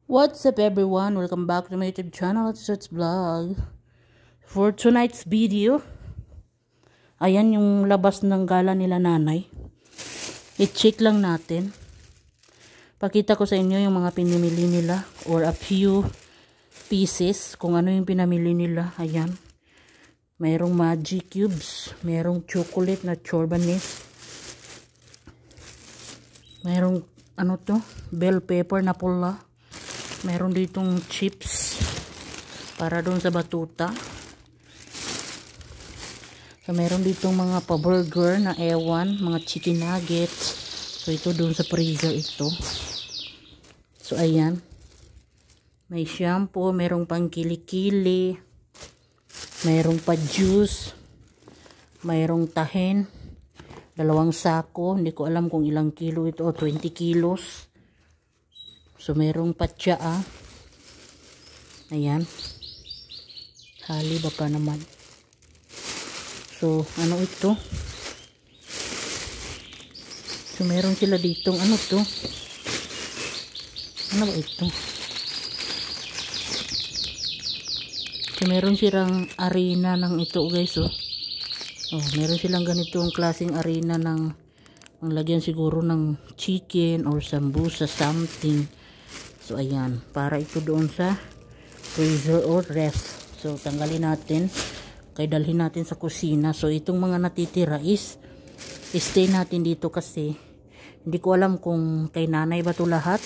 What's up everyone? Welcome back to my YouTube channel, it's Vlog. For tonight's video, ayan yung labas ng gala nila nanay. I-check lang natin. Pakita ko sa inyo yung mga pinamili nila or a few pieces kung ano yung pinamili nila. Ayan. Mayroong magic cubes, mayroong chocolate na chorbanis. Mayroong ano to? Bell pepper na pula. Meron ditong chips para doon sa batuta. So, meron ditong mga pa-burger na ewan, mga chicken nuggets. So, ito doon sa freezer ito. So, ayan. May shampoo, merong pang kilikili, merong pa juice, merong tahin, 2 sako. Hindi ko alam kung ilang kilo ito, 20 kilos. So, merong patya Ayan. Hali ba pa naman. So, ano ito? So, meron sila ditong ano to? Ano ba ito? So, meron silang arena ng ito guys oh. Oh, meron silang ganitong klaseng arena ng ang lagyan siguro ng chicken or sambusa something. So, ayan. Para ito doon sa freezer or ref. So, tanggalin natin. Kaya dalhin natin sa kusina. So, itong mga natitira is stay natin dito kasi hindi ko alam kung kay nanay ba ito lahat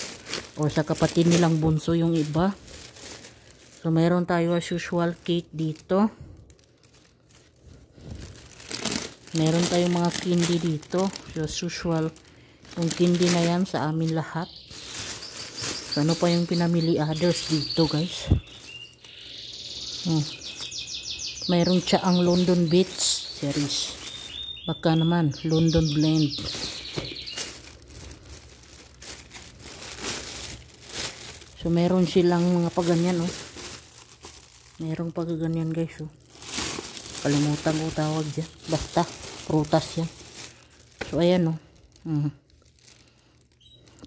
or sa kapatid nilang bunso yung iba. So, mayroon tayo as usual cake dito. Meron tayong mga candy dito. So, as usual yung candy na yan sa amin lahat. So, ano pa yung pinamili others dito guys? Mayroong tsaang London Beach series. Baka naman London Blend. So, meron silang mga paganyan oh. Merong pagaganyan guys oh. Kalimutan ko tawag dyan. Basta prutas yan. So, ayan oh.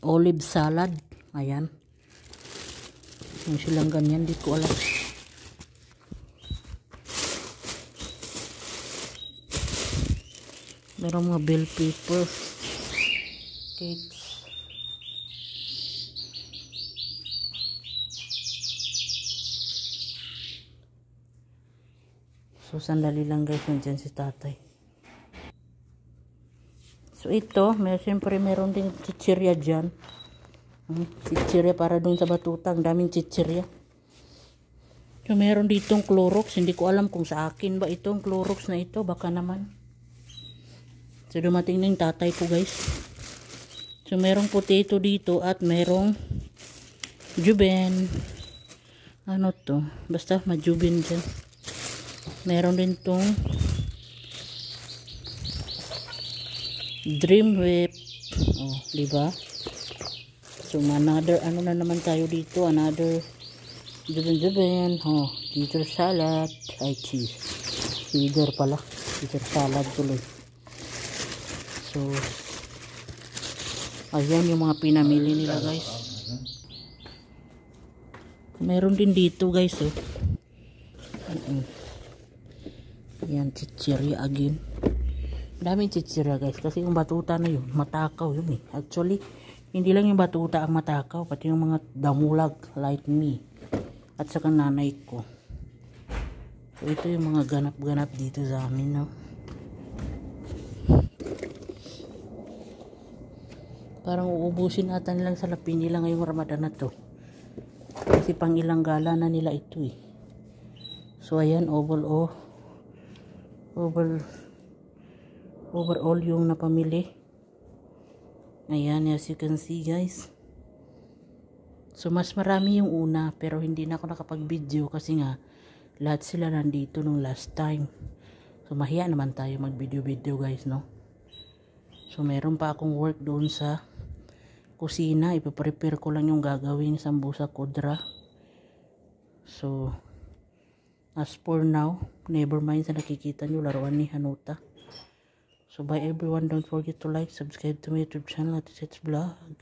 Olive salad. Ayan. Yung silang ganyan. Di ko alam. Meron mga bell pepper. Cakes. So, sandali lang guys. Nandiyan si tatay. So, ito. Siyempre meron din chichirya dyan. Chichirya para dun sa batutang. Daming chichirya. So, meron ditong Clorox. Hindi ko alam kung sa akin ba itong Clorox na ito. Baka naman. So, dumating na yung tatay ko guys. So, merong potato dito at merong Juben. Ano to? Basta majuben dyan. Meron din tong Dream Whip. Oh, diba? So, another, ano na naman tayo dito? Another Juben. Oh, Caesar salad. Ay, cheese. Caesar pala. Caesar salad tuloy. So, ayan yung mga pinamili nila guys. Meron din dito guys oh. Ayan, chichirya again. Daming chichirya guys. Kasi yung batuta na yun, matakaw yun eh. Actually, hindi lang yung batuta ang matakaw, pati yung mga damulag like me at saka nanay ko. So, ito yung mga ganap-ganap dito sa amin, no? Parang uubusin ata nilang salapin nila ngayong Ramadan na to. Kasi pang ilang gala na nila ito eh. So, ayan, overall yung napamili. Ayan, as you can see guys. So, mas marami yung una. Pero hindi na ako nakapag-video kasi nga lahat sila nandito nung last time. So, mahiya naman tayo mag-video-video guys, no? So, meron pa akong work doon sa kusina. Ipaprepare ko lang yung gagawin sambusa kodra. So, as for now, never mind sa nakikita nyo laruan ni Hanuta. So, bye everyone. Don't forget to like, subscribe to my YouTube channel at it's Vlog.